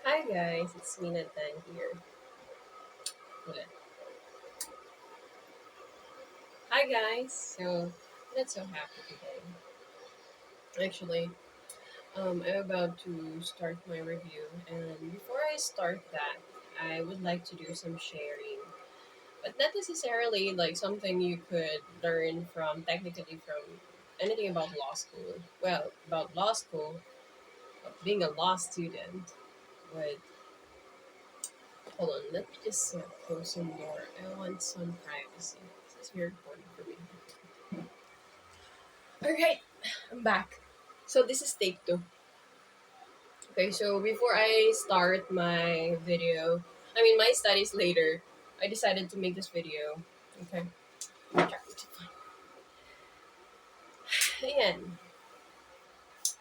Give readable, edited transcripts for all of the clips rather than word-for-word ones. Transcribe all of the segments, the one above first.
Hi guys, it's me Nathan here. Ulit. Hi guys. So I'm not so happy today. Actually, I'm about to start my review, and before I start that, I would like to do some sharing, but not necessarily like something you could learn from technically from anything about law school. Well, about law school, being a law student. But hold on, let me just close some door. I want some privacy. This is very important for me. Alright, I'm back. So this is take two. Okay, so before I start my video, my studies later, I decided to make this video. Okay. Ayan.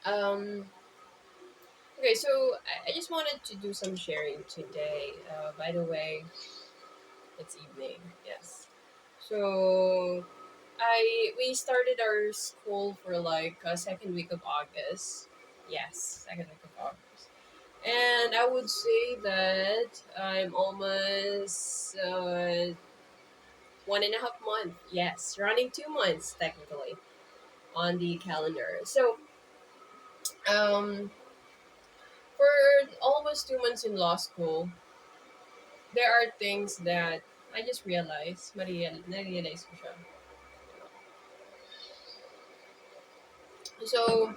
Um, okay, so I just wanted to do some sharing today. By the way, it's evening. Yes. So we started our school for like second week of August. Yes, second week of August. And I would say that I'm almost 1.5 months. Yes, running 2 months technically on the calendar. So, um, for almost 2 months in law school, there are things that I just realized, na-realize ko siya. So,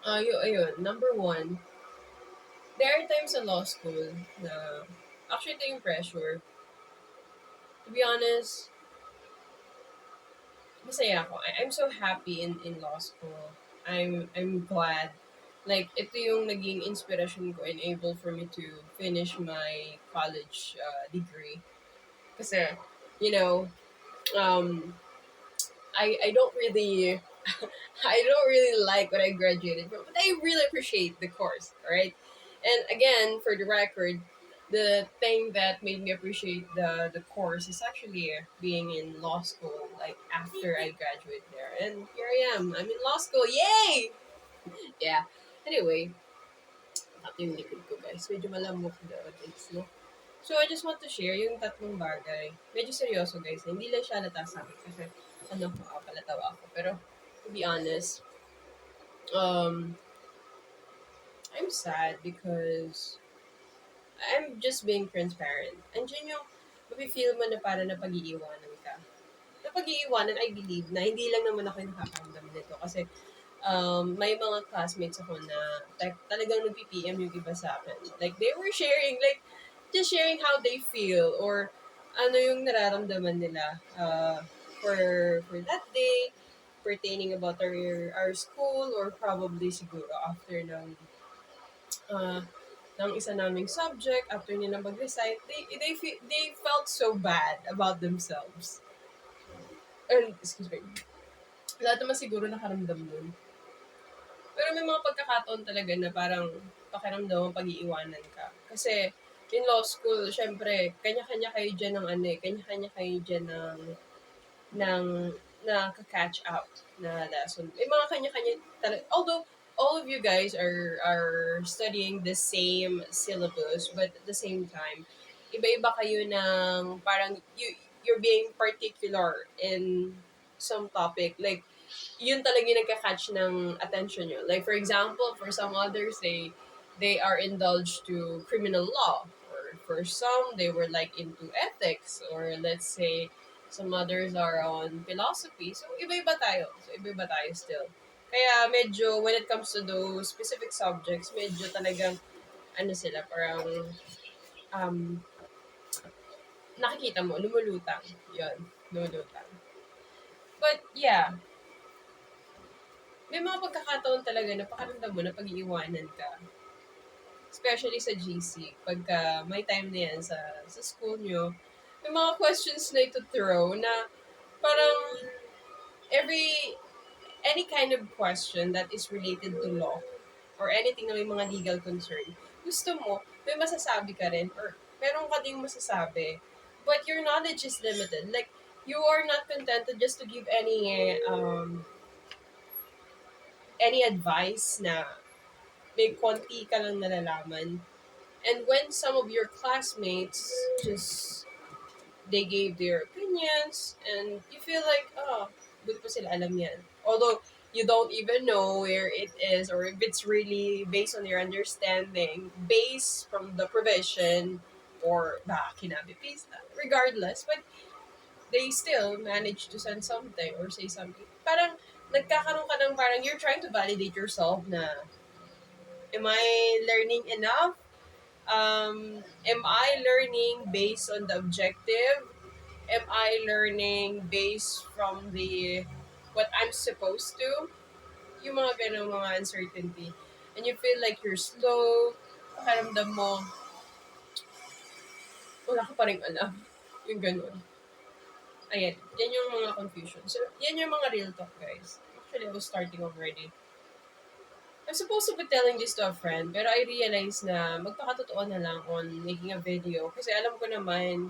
ayun, number one, there are times in law school na actually ito yung pressure. To be honest, masaya ako. I'm so happy in law school. I'm glad. Like, ito yung naging inspiration ko and able for me to finish my college degree. Kasi, you know, um, I don't really, I don't really like what I graduated from, but I really appreciate the course, alright? And again, for the record, the thing that made me appreciate the course is actually being in law school, like after I graduate there. And here I am. I'm in law school. Yay! Yeah. Anyway, ito yung likod ko guys. Medyo malamok the audience, no? So, I just want to share yung tatlong bagay. Medyo seryoso guys. Hindi lang siya halata sa akin kasi palatawa ako. Pero, to be honest, um, I'm sad because I'm just being transparent. Andiyan yung mafe-feel mo na para napag-iiwanan ka. Napag-iiwanan, I believe, na hindi lang naman ako yung nakakaramdam nito. Kasi may mga classmates ako na talagang nag-PM yung iba sa akin. Like, they were sharing, like, just sharing how they feel or ano yung nararamdaman nila for that day, pertaining about our school or probably siguro after uh, ng isa naming subject, after nila mag-recite, they felt so bad about themselves. And, excuse me, lahat naman siguro nakaramdam nun. Pero may mga pagkakataon talaga na parang pakiramdam mo pag-iiwanan ka. Kasi in law school, syempre, kanya-kanya kayo dyan ng ano eh, kanya-kanya kayo dyan ng catch out na lesson. May mga kanya-kanya talaga. Although, all of you guys are studying the same syllabus, but at the same time, iba-iba kayo ng parang you're being particular in some topic. Like, yun talaga yung nagka-catch ng attention nyo. Like, for example, for some others, they are indulged to criminal law. Or for some, they were like into ethics. Or let's say, some others are on philosophy. So, iba-iba tayo. Still. Kaya medyo, when it comes to those specific subjects, medyo talagang, ano sila, parang, um, nakikita mo, lumulutang. Yun, lumulutang. But, yeah, may mga pagkakataon talaga na pakaramdam mo na pag-iiwanan ka. Especially sa GC, pagka may time na yan sa school nyo, may mga questions na ito throw na parang every, any kind of question that is related to law or anything na may mga legal concern, gusto mo, may masasabi ka rin or meron ka ding masasabi, but your knowledge is limited. Like, you are not contented just to give any advice na may konti ka lang nalalaman. And when some of your classmates just they gave their opinions and you feel like, oh, good pa sila alam yan. Although you don't even know where it is or if it's really based on your understanding, based from the provision or kinabipisa, regardless. But they still manage to send something or say something. Parang nagkakaroon ka ng parang you're trying to validate yourself na, am I learning enough? Am I learning based on the objective? Am I learning based from the what I'm supposed to? Yung mga ganong mga uncertainty. And you feel like you're slow, pakiramdam mo, wala ka pa rin alam. Yung ganon. Ayan, yan yung mga confusion. So, yan yung mga real talk, guys. Actually, I was starting already. I'm supposed to be telling this to a friend, pero I realized na magpakatotoo na lang on making a video. Kasi alam ko naman,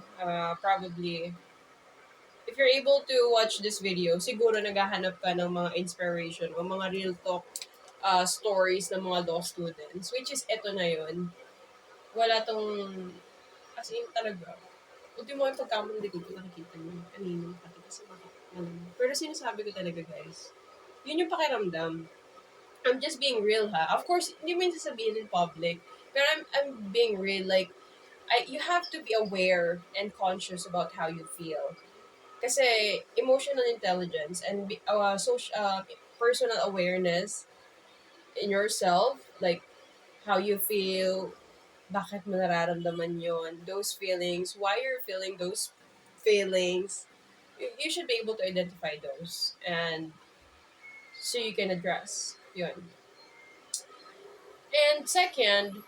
probably, if you're able to watch this video, siguro naghahanap ka ng mga inspiration o mga real talk stories ng mga law students. Which is, eto na yun. Wala tong, as in talaga. Ultimo yung pagkamong likod ko, nakikita niyo. Kanino, pati kasi pero sinasabi ko talaga, guys, yun yung pakiramdam. I'm just being real, ha? Of course, hindi mo yung sasabihin in public. Pero I'm being real. Like, you have to be aware and conscious about how you feel. Kasi emotional intelligence and personal awareness in yourself, like how you feel, bakit mo nararamdaman yon, those feelings, why you're feeling those feelings, you should be able to identify those and so you can address yun. And second,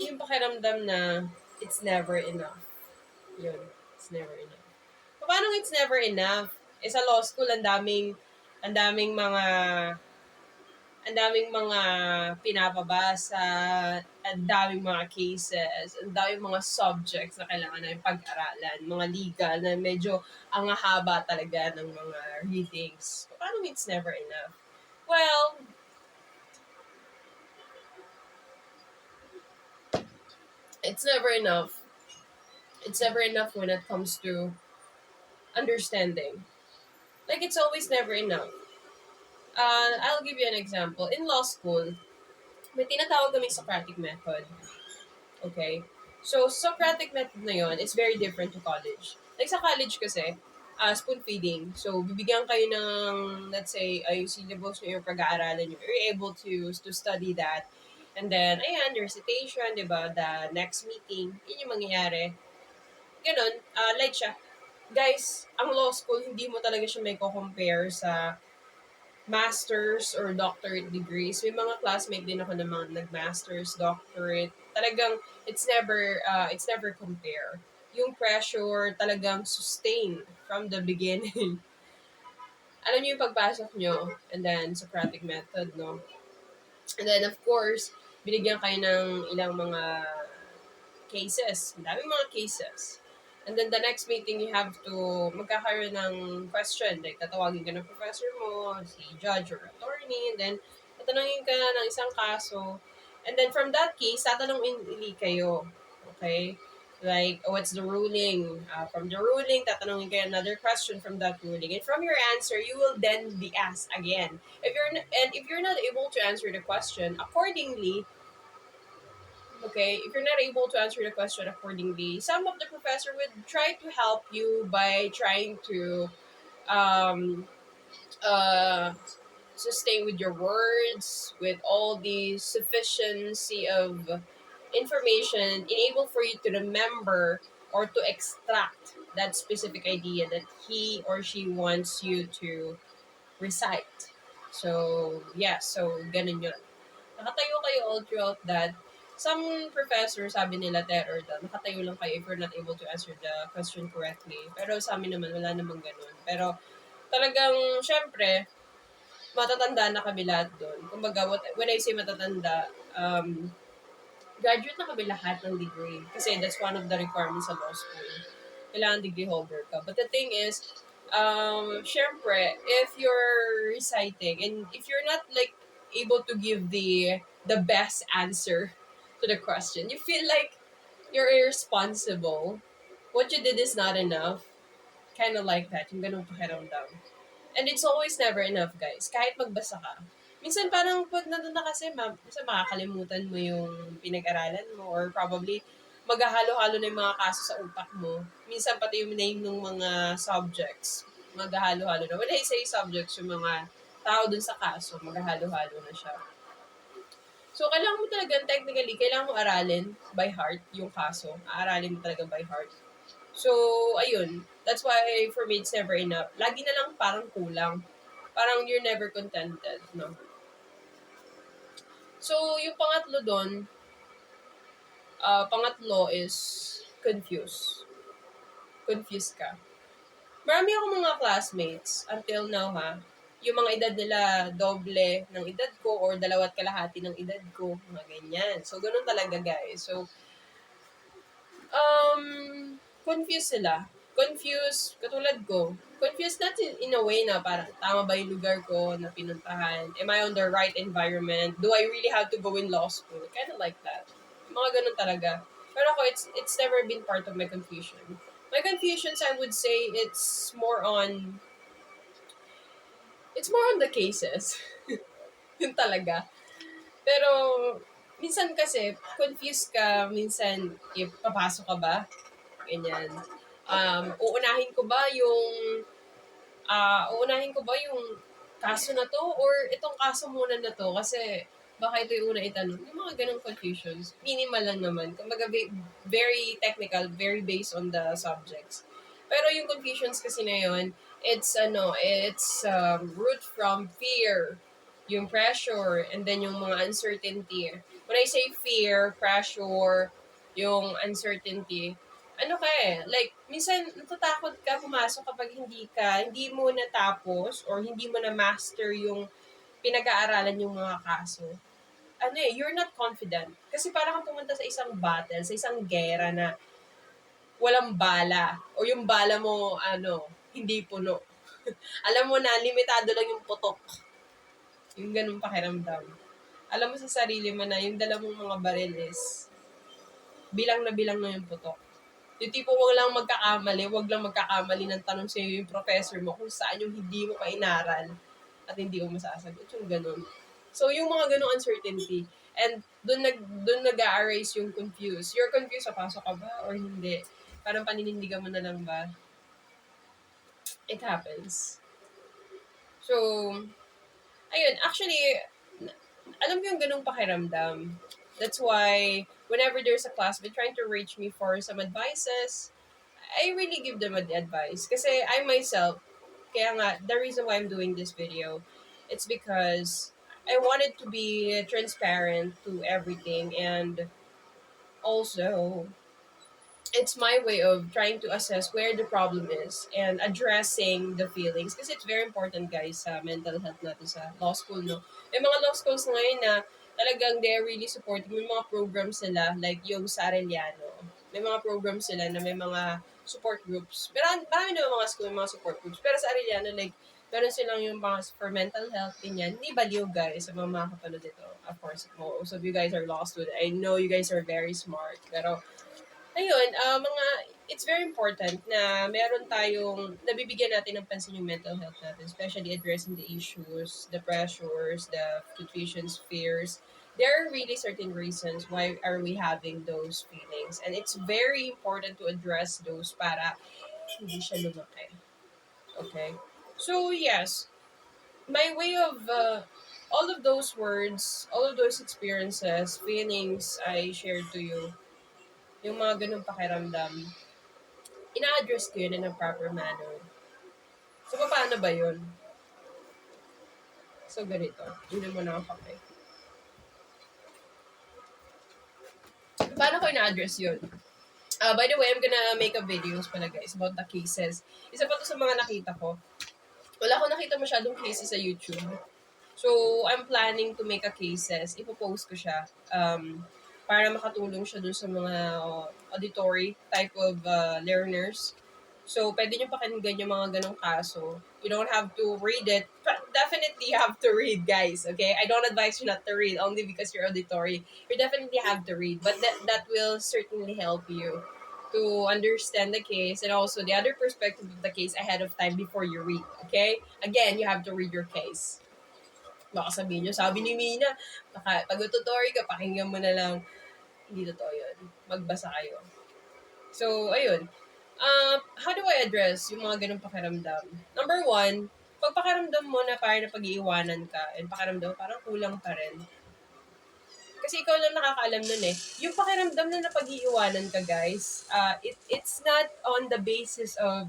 yung pakiramdam na it's never enough. Yun, it's never enough. Paano it's never enough? Sa law school, ang daming mga pinapabasa, ang daming mga cases, ang daming mga subjects na kailangan namin pag-aralan, mga legal na medyo ang haba talaga ng mga readings. Paano it's never enough? Well, it's never enough. It's never enough when it comes to understanding. Like, it's always never enough. I'll give you an example. In law school, may tinatawag kami Socratic method. Okay? So, Socratic method na yun is very different to college. Like sa college kasi, spoon feeding. So, bibigyan kayo ng, let's say, yung syllabus nyo, yung pag-aaralan nyo. You're able to study that. And then, ayan, your recitation, di ba? The next meeting, yun yung mangyayari. Ganon, like siya. Guys, ang law school, hindi mo talaga siya may compare sa master's or doctorate degrees. May mga classmate din ako na mga nag-master's, doctorate. Talagang it's never compare. Yung pressure talagang sustain from the beginning. Alam niyo yung pagpasok nyo and then Socratic method, no? And then of course, binigyan kayo ng ilang mga cases. Ang daming mga cases. And then the next meeting, you have to magkakaroon ng question. Like, tatawagin ka ng professor mo, si judge or attorney, and then tatanungin ka ng isang kaso. And then from that case, tatanungin ili kayo. Okay? Like, what's the ruling? From the ruling, tatanungin kayo another question from that ruling. And from your answer, you will then be asked again. If you're not able to answer the question accordingly, okay, if you're not able to answer the question accordingly, some of the professor would try to help you by trying to um, uh, sustain with your words, with all the sufficiency of information, enable for you to remember or to extract that specific idea that he or she wants you to recite. So, yeah, so ganun yun. Nakatayo kayo all throughout that. Some professors, sabi nila, or nakatayo lang kayo if you're not able to answer the question correctly. Pero sa amin naman, wala namang ganun. Pero talagang, syempre, matatanda na kami lahat doon. Kumbaga, when I say matatanda, graduate na kami lahat ng degree. Kasi that's one of the requirements sa law school. Kailangan degree holder ka. But the thing is, syempre, if you're reciting and if you're not like able to give the best answer, to the question. You feel like you're irresponsible. What you did is not enough. Kind of like that. Yung ganun pakiramdam. And it's always never enough, guys. Kahit magbasa ka. Minsan parang pag nandun na kasi, minsan makakalimutan mo yung pinag-aralan mo or probably maghahalo-halo na yung mga kaso sa utak mo. Minsan pati yung name ng mga subjects, maghahalo-halo na. When I say subjects, yung mga tao dun sa kaso, maghahalo-halo na siya. So, kailangan mo talaga, technically, kailangan mo aralin by heart yung kaso. Aaralin mo talaga by heart. So, ayun. That's why, for me, it's never enough. Lagi na lang parang kulang. Parang you're never contented, no? So, yung pangatlo doon, pangatlo is confused. Confused ka. Marami akong mga classmates, until now ha, yung mga edad nila doble ng edad ko or dalawat kalahati ng edad ko, mga ganyan. So, ganun talaga guys. So, confused sila. Confused, katulad ko. Confused not in a way na parang tama ba yung lugar ko na pinuntahan? Am I on the right environment? Do I really have to go in law school? Kind of like that. Mga ganun talaga. Pero ako, it's never been part of my confusion. My confusions, I would say, it's more on the cases. Yun talaga. Pero, minsan kasi, confused ka, minsan, papasok ka ba? Ganyan. Uunahin ko ba yung kaso na to or itong kaso muna na to kasi baka ito yung una itanong. Yung mga ganong confusions, minimal lang naman. Kumbaga, very technical, very based on the subjects. Pero yung confusions kasi na yun, it's root from fear, yung pressure, and then yung mga uncertainty. When I say fear, pressure, yung uncertainty, ano ka like, minsan natatakot ka pumasok kapag hindi mo natapos or hindi mo na master yung pinag-aaralan yung mga kaso. You're not confident. Kasi parang kang pumunta sa isang battle, sa isang gera na walang bala. O yung bala mo, hindi puno. Alam mo na, limitado lang yung putok. Yung ganun pakiramdam. Alam mo sa sarili mo na yung dala mong mga baril is bilang na yung putok. Yung tipo wag lang magkakamali ng tanong sa yung professor mo kung saan yung hindi mo pa inaral at hindi mo masasagot. Yung ganun. So, yung mga ganung uncertainty. And doon nag-a-arise yung confused. You're confused, pasok ka ba or hindi? Parang paninindigan mo na lang ba? It happens. So, ayun, actually, alam mo yung ganung pakiramdam. That's why, whenever there's a classmate trying to reach me for some advices, I really give them the advice. Kasi I myself, kaya nga, the reason why I'm doing this video, it's because I wanted to be transparent to everything and also it's my way of trying to assess where the problem is and addressing the feelings. Kasi it's very important, guys, sa mental health natin sa law school, no? May mga law schools ngayon na talagang they're really supporting. May mga programs sila, like yung sa Arellano. May mga programs sila na may mga support groups. Pero marami na mga school, mga support groups. Pero sa Arellano, like, meron silang yung mga for mental health, ganyan. Hindi baliw, guys, sa mga makakapanood dito. Of course, most of you guys are law students. I know you guys are very smart. Pero, ayun, it's very important na meron tayong, nabibigyan natin ng pansin yung mental health natin, especially addressing the issues, the pressures, the fluctuations, fears. There are really certain reasons why are we having those feelings. And it's very important to address those para hindi siya lumaki. Okay? So, yes, my way of, all of those words, all of those experiences, feelings I shared to you, yung mga ganung pakiramdam, ina-address ko yun in a proper manner. So, paano ba yun? So, ganito. Inom mo na ang kape. Paano ko ina-address yun? By the way, I'm gonna make a videos pala guys about the cases. Isa pa to sa mga nakita ko. Wala ko nakita masyadong cases sa YouTube. So, I'm planning to make a cases. Ipopost ko siya. Para makatulong siya dun sa mga auditory type of learners. So, pwede nyo pakinggan yung mga ganong kaso. You don't have to read it. definitely have to read, guys. Okay, I don't advise you not to read only because you're auditory. You definitely have to read, but that will certainly help you to understand the case and also the other perspective of the case ahead of time before you read. Okay, again, you have to read your case. Baka sabihin nyo, sabi ni Mina, pag tutorial ka, pakinggan mo na lang. Hindi totoo yun. Magbasa kayo. So, ayun. How do I address yung mga ganong pakiramdam? Number one, pag pakiramdam mo na parang napag-iiwanan ka and pakiramdam parang kulang pa rin. Kasi ikaw lang nakakaalam nun eh. Yung pakiramdam na napag-iiwanan ka, guys, it's not on the basis of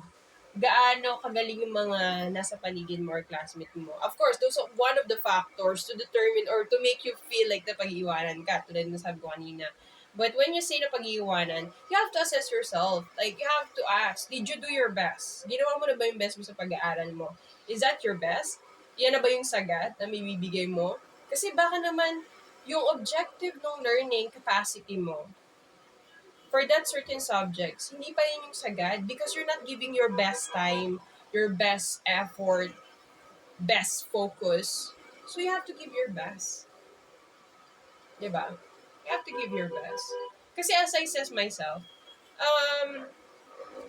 gaano kagaling yung mga nasa paligid mo or classmate mo. Of course, those are one of the factors to determine or to make you feel like napag-iiwanan ka, tulad ng sabi ko kanina. But when you say napag-iiwanan, you have to assess yourself. Like, you have to ask, did you do your best? Ginawa mo na ba yung best mo sa pag-aaral mo? Is that your best? Yan na ba yung sagat na may bibigay mo? Kasi baka naman, yung objective ng learning capacity mo for that certain subjects, hindi pa yun yung sagad because you're not giving your best time, your best effort, best focus. So you have to give your best. Diba? You have to give your best. Kasi as I says myself, um,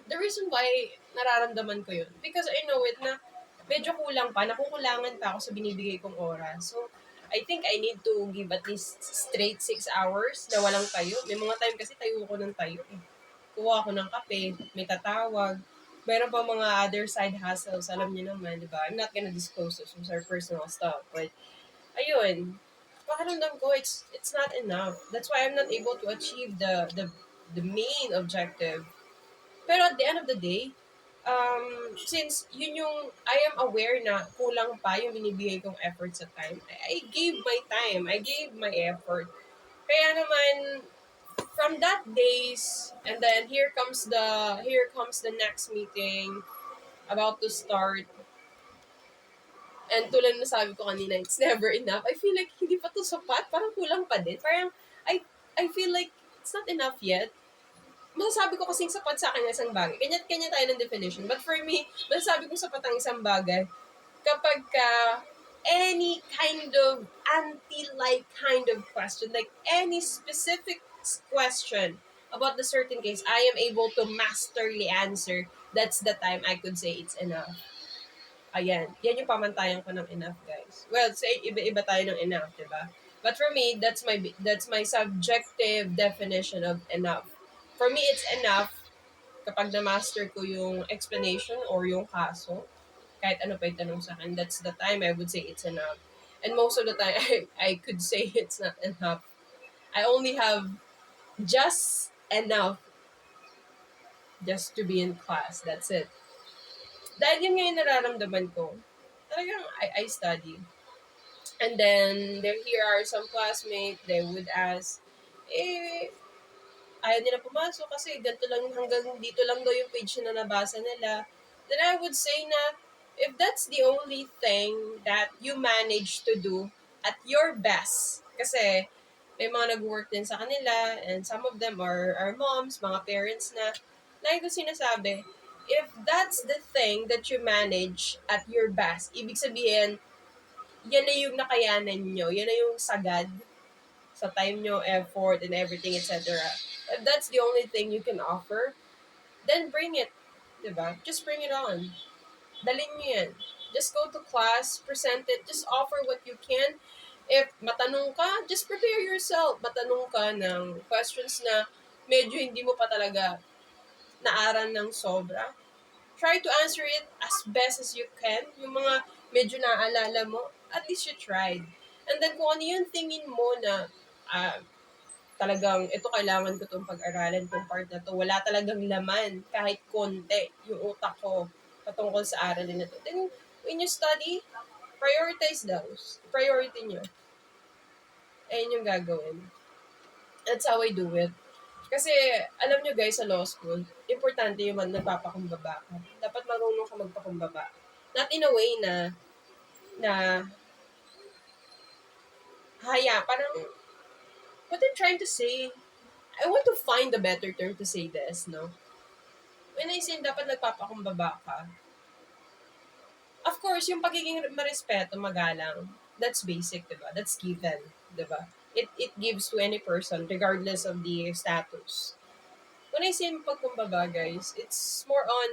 the reason why nararamdaman ko yun, because I know it na medyo kulang pa, nakukulangan pa ako sa binibigay kong oras. So, I think I need to give at least straight 6 hours na walang tayo. May mga time kasi tayo ko ng tayo eh. Kuha ako ng kape, may tatawag. Meron pa mga other side hustles, alam niyo naman, di ba? I'm not gonna disclose those, those are personal stuff. But, ayun, pakiramdam ko, it's not enough. That's why I'm not able to achieve the main objective. Pero at the end of the day, since yun yung, I am aware na kulang pa yung binibigay kong effort sa time, I gave my time, I gave my effort. Kaya naman, from that days, and then here comes the next meeting, about to start, and tulad na sabi ko kanina, it's never enough. I feel like hindi pa to sapat, parang kulang pa din. Parang, I feel like it's not enough yet. Masasabi ko kasing sapat sa akin isang bagay. Kanya-kanya tayo ng definition. But for me, masasabi ko sapat ang isang bagay kapag any kind of anti-like kind of question, like any specific question about the certain case, I am able to masterly answer, that's the time I could say it's enough. Ayan. Yan yung pamantayan ko ng enough, guys. Well, say iba-iba tayo ng enough, di ba? But for me, that's my subjective definition of enough. For me, it's enough kapag na-master ko yung explanation or yung kaso, kahit ano pa itanong sa akin, that's the time I would say it's enough. And most of the time, I could say it's not enough. I only have just enough just to be in class. That's it. Dahil yun nga yung nararamdaman ko, talagang I study. And then, here are some classmates, they would ask, ayaw nila pumasok kasi ganito lang, hanggang dito lang daw yung page na nabasa nila. Then I would say na, if that's the only thing that you manage to do at your best, kasi may mga nag-work din sa kanila, and some of them are moms, mga parents na, lagi ko sinasabi, if that's the thing that you manage at your best, ibig sabihin, yan na yung nakayanan nyo, yan na yung sagad sa time nyo, effort, and everything, etc. If that's the only thing you can offer, then bring it. Diba? Just bring it on. Dalin nyo yan. Just go to class, present it, just offer what you can. If matanong ka, just prepare yourself. Matanong ka ng questions na medyo hindi mo pa talaga naaral ng sobra. Try to answer it as best as you can. Yung mga medyo naaalala mo, at least you tried. And then kung ano yung tingin mo na talagang ito kailangan ko itong pag-aralan, itong part na to, wala talagang laman kahit konti yung utak ko patungkol sa aralin na to. Then, when you study, prioritize those. Priority nyo. Ayun yung gagawin. That's how I do it. Kasi, alam nyo guys, sa law school, importante yung nagpapakumbaba ka. Dapat marunong ka magpakumbaba. Not in a way na parang, what I'm trying to say, I want to find a better term to say this, no? When I say dapat nagpapakumbaba ka, Of course, yung pagiging marespeto, magalang, that's basic, diba? That's given, diba? It gives to any person, regardless of the status. When I say pagkumbaba, guys, it's more on,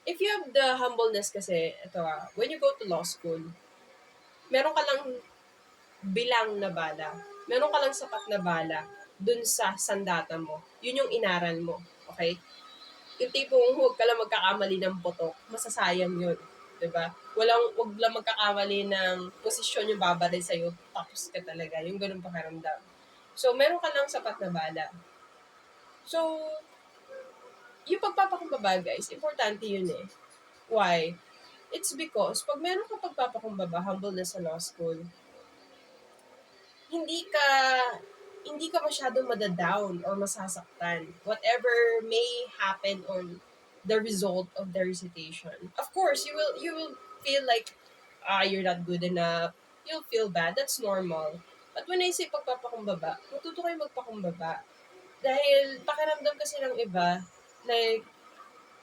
if you have the humbleness kasi, ito when you go to law school, meron ka lang bilang na bala. Meron ka lang sapat na bala dun sa sandata mo. Yun yung inaral mo. Okay? Yung tipong huwag ka lang magkakamali ng putok, masasayang yun. 'Di ba? Wag lang magkakamali ng posisyon yung babaril sa'yo, tapos ka talaga. Yung ganun pakiramdam. So, meron ka lang sapat na bala. So, yung pagpapakumbaba, guys, importante yun eh. Why? It's because, pag meron ka pagpapakumbaba, humble na sa law school, hindi ka hindi ka masyadong madadown or masasaktan. Whatever may happen on the result of the recitation. Of course, you will feel like you're not good enough. You'll feel bad. That's normal. But when I say pagpapakumbaba, matuto kayo magpakumbaba. Dahil pakiramdam kasi ng iba, like,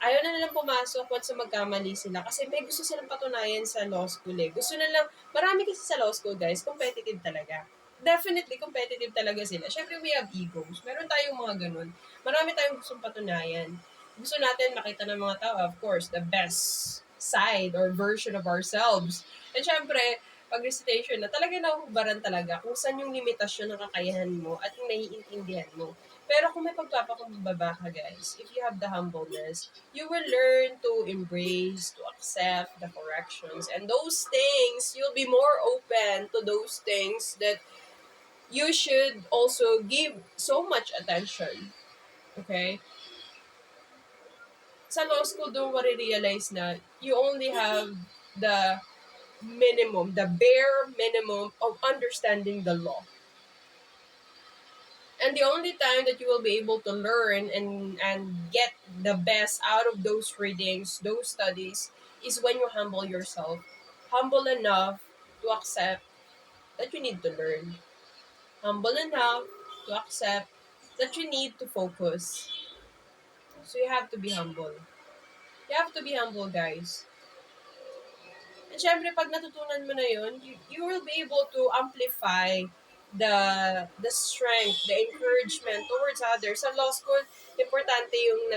ayaw na nilang pumasok once na magkamali sila kasi may gusto silang patunayan sa law school eh. Gusto na lang, marami kasi sa law school guys, competitive talaga. Definitely competitive talaga sila. Syempre we have egos. Meron tayong mga ganun. Marami tayong gustong patunayan. Gusto natin makita ng mga tao, of course, the best side or version of ourselves. And syempre, pag recitation na, talaga nahuhubaran talaga kung saan yung limitasyon ng kakayahan mo at yung naiintindihan mo. Pero kung may pagpapakumbaba ka, guys, if you have the humbleness, you will learn to embrace, to accept the corrections. And those things, you'll be more open to those things that you should also give so much attention. Okay? Sa law school, doon marirealize na you only have the minimum, the bare minimum of understanding the law. And the only time that you will be able to learn and get the best out of those readings, those studies, is when you humble yourself. Humble enough to accept that you need to learn. Humble enough to accept that you need to focus. So you have to be humble. You have to be humble, guys. And syempre, pag natutunan mo na yun, you will be able to amplify the strength, the encouragement towards others. Sa law school, importante yung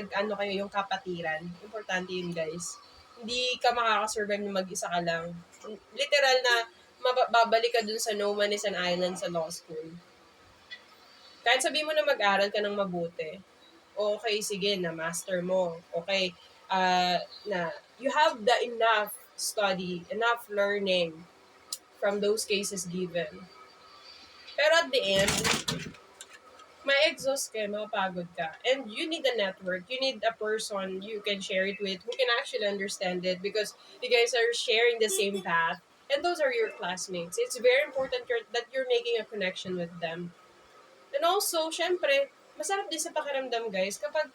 yung kapatiran. Importante yun, guys. Hindi ka makakasurvive na mag-isa ka lang. Literal na babalik ka dun sa no man is an island sa law school. Kahit sabi mo na mag-aral ka ng mabuti, okay, sige, na master mo. Okay, na you have the enough study, enough learning from those cases given. Pero at the end, may exhaust ka, mapagod ka. And you need a network. You need a person you can share it with who can actually understand it because you guys are sharing the same path. And those are your classmates. It's very important that you're making a connection with them. And also, syempre, masarap din sa pakiramdam, guys, kapag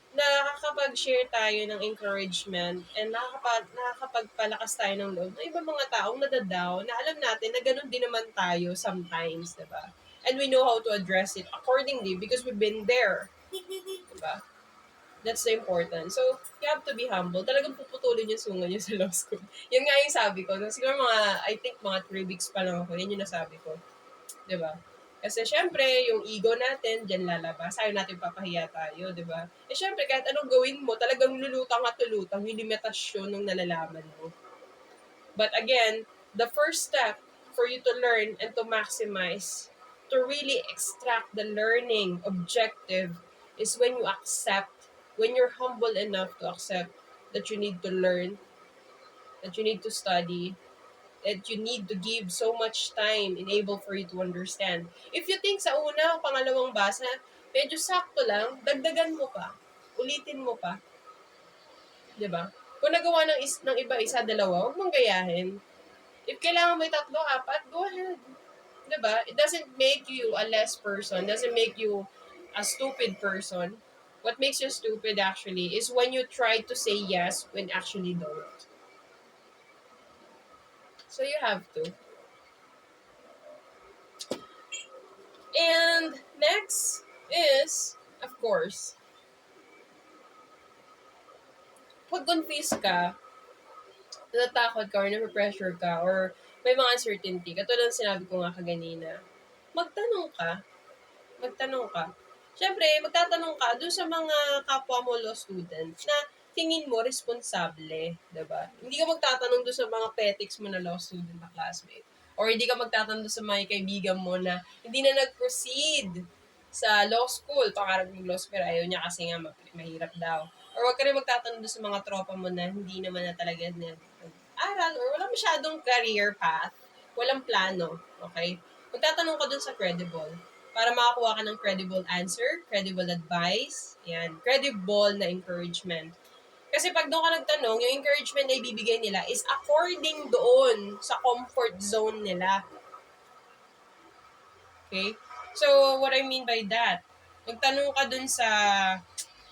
nakakapag-share tayo ng encouragement and nakakapagpalakas tayo ng loob ng ibang mga taong nadadaw na alam natin na ganun din naman tayo sometimes, diba? And we know how to address it accordingly because we've been there. Diba? That's the important. So, you have to be humble. Talagang puputulin yung sunga niyo sa law school. Yun nga yung sabi ko. Siguro I think mga 3 weeks pa lang ako. Yun yung nasabi ko. Diba? Kasi syempre, yung ego natin, dyan lalabas. Ayaw natin papahiya tayo, di ba? Eh syempre, kahit anong gawin mo, talagang lulutang at lulutang yung limitasyon ng nalalaman mo. But again, the first step for you to learn and to maximize, to really extract the learning objective is when you accept, when you're humble enough to accept that you need to learn, that you need to study, that you need to give so much time enable for you to understand. If you think sa una o pangalawang basa, medyo sakto lang, dagdagan mo pa. Ulitin mo pa. 'Di ba? Kung nagawa ng iba isa, dalawa, huwag mong gayahin. If kailangan mo 3, 4, go ahead. 'Di ba? It doesn't make you a less person, doesn't make you a stupid person. What makes you stupid actually is when you try to say yes when actually don't. So you have to. And next is, of course, pag confused ka, natatakot ka or na-pressure ka or may mga uncertainty, katulad ng sinabi ko nga kaganina, magtanong ka. Magtanong ka. Siyempre, magtatanong ka dun sa mga kapwa mo law students na tingin mo responsable, 'di ba? Hindi ka magtatanong dun sa mga petics mo na law student na classmate. Or hindi ka magtatanong dun sa mga kaibigan mo na hindi na nag-proceed sa law school, pangarap ng law school, ayaw niya kasi nga mahirap daw. Or wag ka rin magtatanong dun sa mga tropa mo na hindi naman na talaga nag-aral or wala masyadong career path, walang plano, okay? Magtatanong ka dun sa credible para makakuha ka ng credible answer, credible advice, yan, credible na encouragement. Kasi pag doon ka nagtanong, yung encouragement na ibibigay nila is according doon sa comfort zone nila. Okay? So, what I mean by that, magtanong ka dun sa,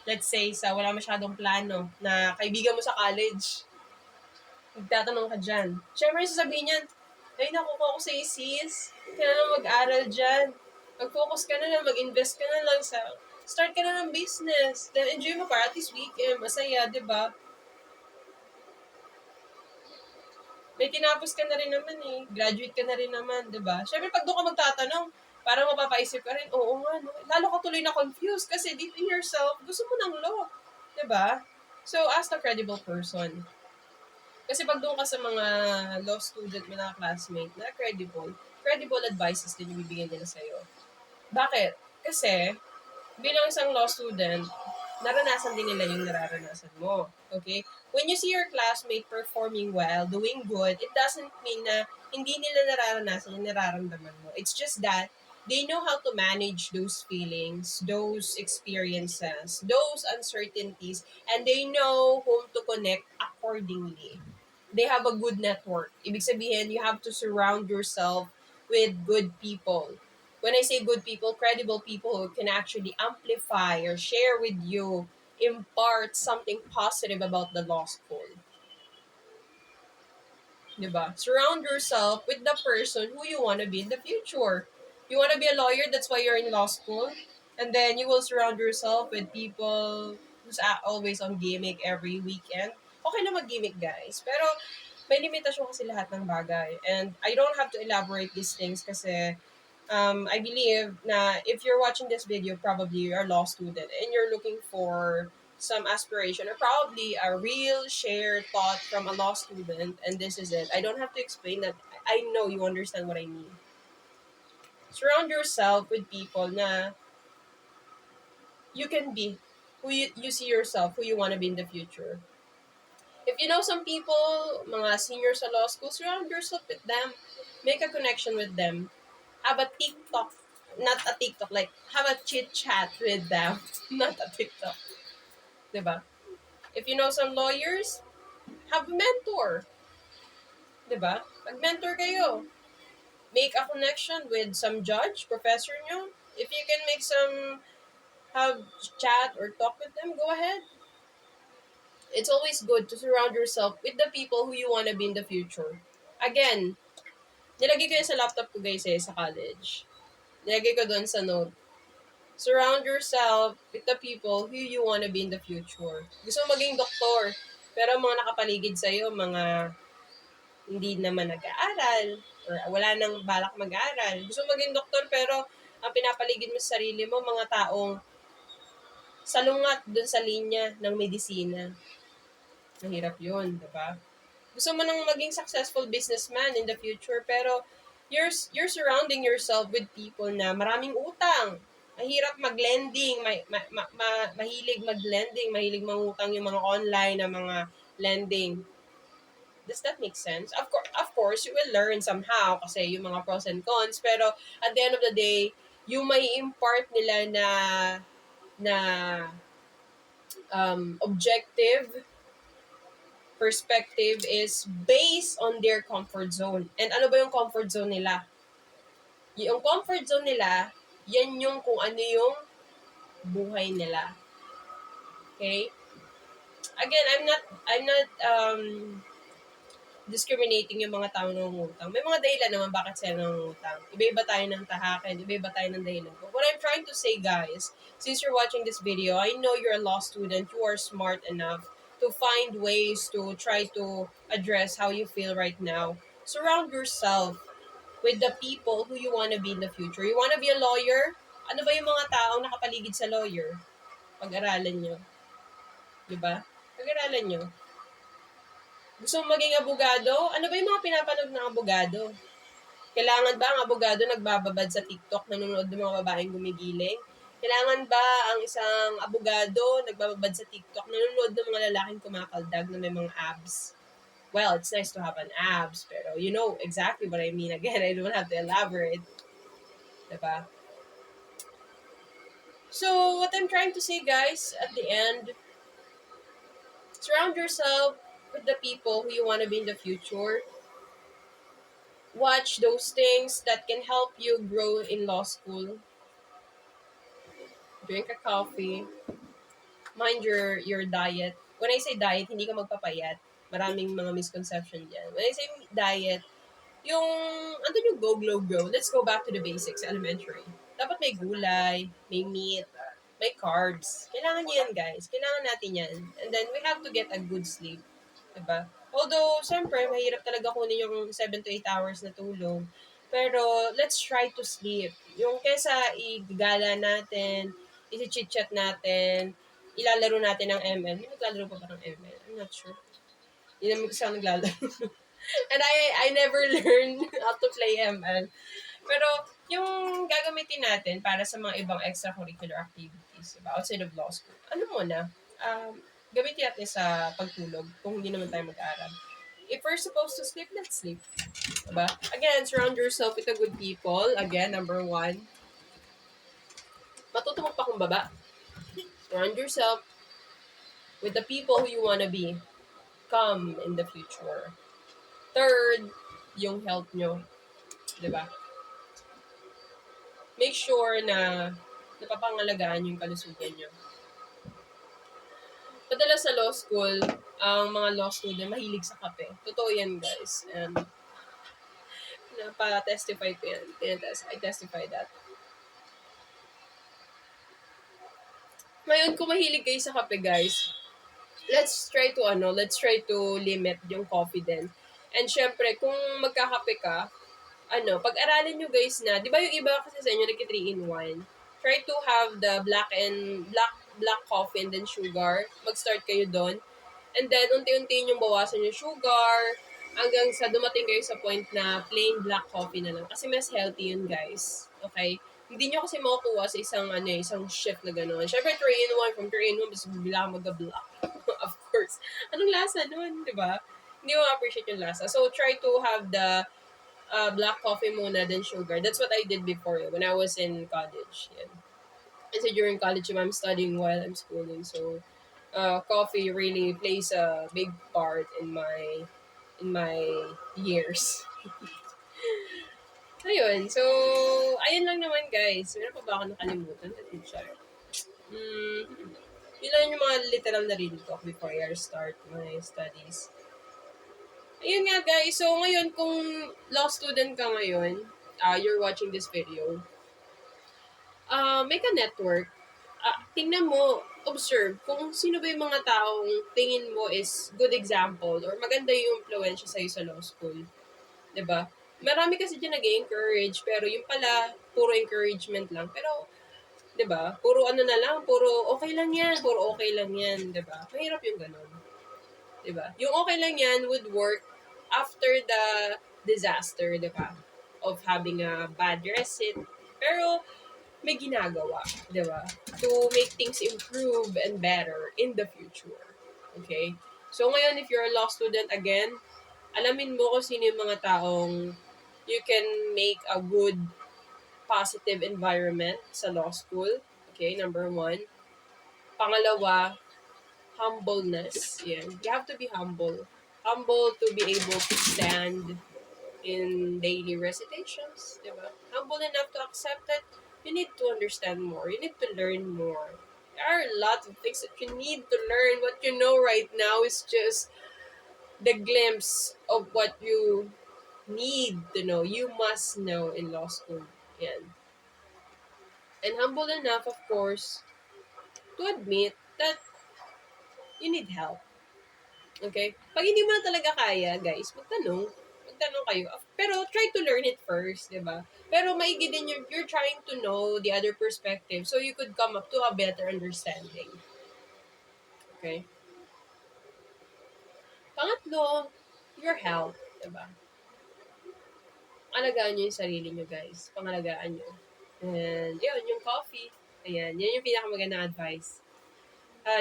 let's say, sa wala masyadong plano na kaibigan mo sa college. Magtatanong ka dyan. Siyempre, sasabihin niyan, ay, nakukuha ko sa sis. Kaya na mag-aral dyan. Mag-focus ka na lang, mag-invest ka na lang sa, start ka na ng business. Then enjoy mo para at least weekend, masaya, di ba? May tinapos ka na rin naman eh. Graduate ka na rin naman, di ba? Siyempre, pag doon ka magtatanong, parang mapapaisip ka rin, oo nga, no? Lalo ka tuloy na confused kasi deep in yourself, gusto mo ng law. Di ba? So, ask the credible person. Kasi pag doon ka sa mga law student, mga classmate na credible advices din yung bibigyan nila sa'yo. Bakit? Kasi, bilang isang law student, naranasan din nila yung nararanasan mo. Okay? When you see your classmate performing well, doing good, it doesn't mean na hindi nila nararanasan yung nararamdaman mo. It's just that they know how to manage those feelings, those experiences, those uncertainties, and they know whom to connect accordingly. They have a good network. Ibig sabihin, you have to surround yourself with good people. When I say good people, credible people who can actually amplify or share with you, impart something positive about the law school. Diba? Surround yourself with the person who you want to be in the future. You want to be a lawyer, that's why you're in law school. And then you will surround yourself with people who's always on gimmick every weekend. Okay na mag-gimmick, guys. Pero may limitasyon kasi lahat ng bagay. And I don't have to elaborate these things kasi I believe na if you're watching this video, probably you're a law student and you're looking for some aspiration or probably a real shared thought from a law student, and this is it. I don't have to explain that. I know you understand what I mean. Surround yourself with people na you can be who you see yourself, who you want to be in the future. If you know some people, mga seniors sa law school, surround yourself with them. Make a connection with them. Have a TikTok, not a TikTok, like have a chit chat with them, not a TikTok. Diba? If you know some lawyers, have a mentor. Diba? Mag-mentor kayo. Make a connection with some judge, professor nyo. If you can make some, have chat or talk with them, go ahead. It's always good to surround yourself with the people who you want to be in the future. Again, nilagay ko yan sa laptop ko guys sa college. Nilagay ko doon sa note. Surround yourself with the people who you want to be in the future. Gusto mo maging doktor, pero mga nakapaligid sa'yo, mga hindi naman nag-aaral, or wala nang balak mag-aaral. Gusto mo maging doktor, pero ang pinapaligid mo sa sarili mo, mga taong salungat dun sa linya ng medisina. Mahirap yun, diba? Gusto mo nang maging successful businessman in the future, pero you're surrounding yourself with people na maraming utang. Mahirap mag-lending, mahilig mag-lending, mahilig mangutang yung mga online na mga lending. Does that make sense? Of course, you will learn somehow kasi yung mga pros and cons, pero at the end of the day, yung may impart nila na objective perspective is based on their comfort zone. And ano ba yung comfort zone nila? Yung comfort zone nila, yan yung kung ano yung buhay nila. Okay? Again, I'm not discriminating yung mga tao nangungutang. May mga dahilan naman bakit sila nangungutang. Iba-iba tayo ng tahakin, iba-iba tayo ng dahilan. But what I'm trying to say, guys, since you're watching this video, I know you're a law student, you are smart enough to find ways to try to address how you feel right now. Surround yourself with the people who you want to be in the future. You want to be a lawyer? Ano ba yung mga taong nakapaligid sa lawyer? Pag-aralan nyo. Diba? Pag-aralan nyo. Gusto mo maging abogado? Ano ba yung mga pinapanood ng abogado? Kailangan ba ang abogado nagbababad sa TikTok, nanonood ng mga babaeng gumigiling? Kailangan ba ang isang abogado nagbababad sa TikTok, nanonood ng mga lalaking kumakaldag na may mga abs? Well, it's nice to have an abs, pero you know exactly what I mean. Again, I don't have to elaborate. Diba? So, what I'm trying to say, guys, at the end, surround yourself with the people who you want to be in the future. Watch those things that can help you grow in law school. Drink a coffee. Mind your diet. When I say diet, hindi ka magpapayat. Maraming mga misconception dyan. When I say diet, yung, andun yung go, glow, grow. Let's go back to the basics, elementary. Dapat may gulay, may meat, may carbs. Kailangan nyo yan, guys. Kailangan natin yan. And then, we have to get a good sleep. Diba? Although, siyempre, mahirap talaga kunin yung 7 to 8 hours na tulog. Pero, let's try to sleep. Yung kesa igala natin, isi-chit-chat natin, ilalaro natin ng ML. May naglalaro pa ba ng ML? I'm not sure. Hindi naman kasi ako naglalaro. And I never learned how to play ML. Pero, yung gagamitin natin para sa mga ibang extracurricular activities, diba? Outside of law school, ano muna, gamitin natin sa pagtulog kung hindi naman tayo mag-aaral. If we're supposed to sleep, let's sleep. Diba? Again, surround yourself with the good people. Again, number 1. Matuto mo pa kung baba. Surround yourself with the people who you wanna be. Come in the future. Third, yung health nyo. Diba? Make sure na napapangalagaan yung kalusugan nyo. Madalas sa law school, ang mga law student mahilig sa kape. Totoo yan, guys. And napa-testify ko yan. I testify that. Ngayon, kung mahilig kayo sa kape, guys, let's try to limit yung coffee din. And syempre, kung magkakape ka, pag-aralin nyo guys na, di ba yung iba kasi sa inyo nagki 3-in-1? Try to have the black coffee and then sugar. Mag-start kayo doon. And then, unti-unti yung bawasan yung sugar hanggang sa dumating kayo sa point na plain black coffee na lang. Kasi mas healthy yun, guys. Okay? Hindi nyo kasi makukuha sa isang shift na gano'n. Siyempre, 3-in-1, from 3-in-1, mas bibila ka mag-black. Of course. Anong lasa nun, di ba? Hindi mo appreciate yung lasa. So, try to have the black coffee muna, then sugar. That's what I did before when I was in college. Yan. And so during college, I'm studying while I'm schooling. So, coffee really plays a big part in my years. Ayun. So, ayun lang naman guys. Meron pa ba ako nakalimutan? Let me check. Yun lang yung mga literal na real talk before I start my studies. Ayun nga guys. So, ngayon kung law student ka ngayon, you're watching this video, make a network. Tingnan mo, observe kung sino ba yung mga taong tingin mo is good example or maganda yung influensya sa'yo sa law school. 'Di ba? Marami kasi dyan nag-encourage, pero yung pala, puro encouragement lang. Pero, 'di ba? Puro ano na lang, puro okay lang yan, 'di ba? Mahirap yung ganun. 'Di ba? Yung okay lang yan would work after the disaster, 'di ba? Of having a bad receipt. Pero, may ginagawa, di ba? To make things improve and better in the future. Okay? So ngayon, if you're a law student again, alamin mo kung sino yung mga taong you can make a good, positive environment sa law school. Okay, number 1. Pangalawa, humbleness. Yan. You have to be humble. Humble to be able to stand in daily recitations, di ba? Humble enough to accept that you need to understand more. You need to learn more. There are a lot of things that you need to learn. What you know right now is just the glimpse of what you need to know. You must know in law school. Yan. And humble enough, of course, to admit that you need help. Okay? Pag hindi mo na talaga kaya, guys, magtanong. Magtanong kayo. Pero try to learn it first, di ba? Pero maigi din you're trying to know the other perspective so you could come up to a better understanding. Okay? Pangatlo, your health, di ba? Alagaan nyo yung sarili nyo, guys. Pangalagaan nyo. And yun, yung coffee. Ayan, yun yung pinakamagandang advice.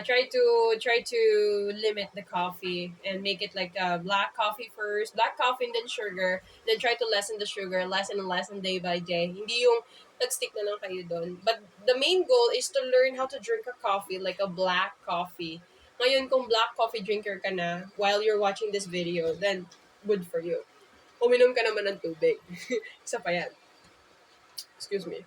Try to limit the coffee and make it like black coffee first, black coffee and then sugar, then try to lessen the sugar, lessen day by day. Hindi yung nag-stick na lang kayo doon. But the main goal is to learn how to drink a coffee like a black coffee. Ngayon, kung black coffee drinker ka na while you're watching this video, then good for you. Uminom ka naman ng tubig. Isa pa yan. Excuse me.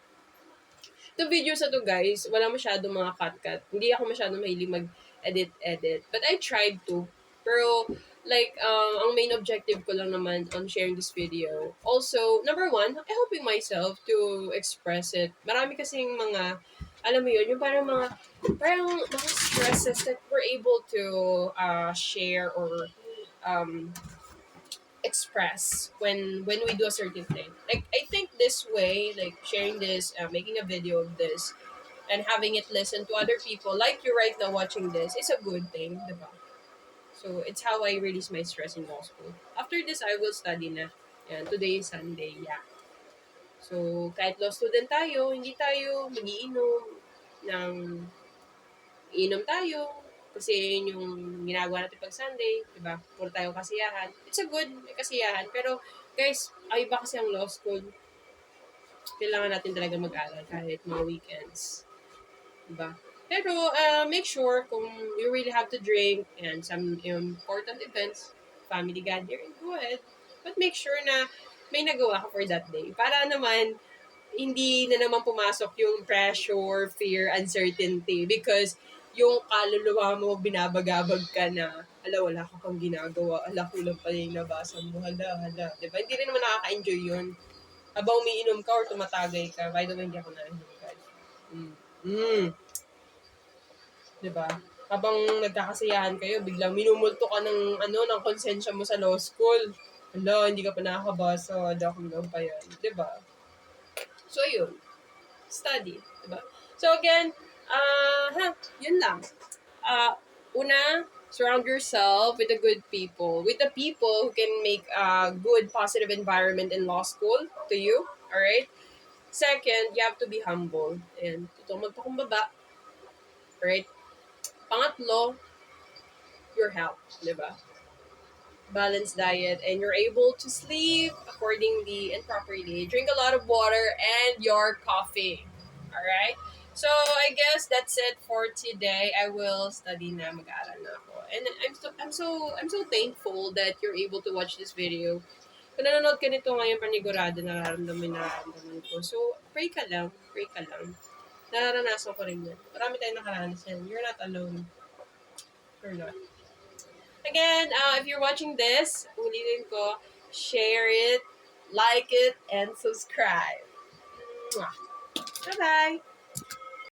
The videos na to, guys, wala masyadong mga cut-cut. Hindi ako masyadong mahilig mag-edit. But I tried to. Pero, like, ang main objective ko lang naman on sharing this video. Also, number one, helping myself to express it. Marami kasing mga, alam mo yun, yung parang mga stresses that we're able to share or um, express when we do a certain thing. Like I think this way, like sharing this, making a video of this, and having it listen to other people, like you right now watching this, is a good thing, diba? So it's how I release my stress in law school. After this, I will study na. And today is Sunday, yeah. So kahit law student tayo, hindi tayo magiinom ng inom tayo, kasi yun yung ginagawa natin pag Sunday, di ba? Puro tayo kasiyahan. It's a good kasiyahan. Pero, guys, ay iba kasi ang law school. Kailangan natin talaga mag-aral kahit mga weekends. Di ba? Pero, make sure kung you really have to drink and some important events, family gathering, go ahead. But make sure na may nagawa ka for that day. Para naman, hindi na naman pumasok yung pressure, fear, uncertainty because yung kaluluwa mo binabagabag ka na ala wala ka pang ginagawa, ala kulang pa yung nabasa mo, hala. Diba? Hindi rin naman nakaka-enjoy yun. Habang umiinom ka or tumatagay ka, by the way, hindi ako nainom, guys. Mm. Diba? Habang nagkakasiyahan kayo, biglang minumulto ka ng konsensya mo sa law school. Hala, hindi ka pa nakakabasa, hanggang pa yan. Diba? So, yun. Study. Diba? So, again, yun lang. Una, surround yourself with the good people. With the people who can make a good, positive environment in law school to you. Alright? Second, you have to be humble. And tutong magpakumbaba. Right? Pangatlo, your health. Diba? Balanced diet, and you're able to sleep accordingly and properly. Drink a lot of water and your coffee. All right. So I guess that's it for today. I will study na, mag-aaral na ako. And I'm so thankful that you're able to watch this video. Kung nanonood ka nito ngayon, panigurado nararamdaman ko. So pray ka lang. Nararanasan ko rin yan. Marami tayong nakaranas yan. You're not alone. You're not. Again, if you're watching this, ulitin ko, share it, like it, and subscribe. Mwah. Bye-bye!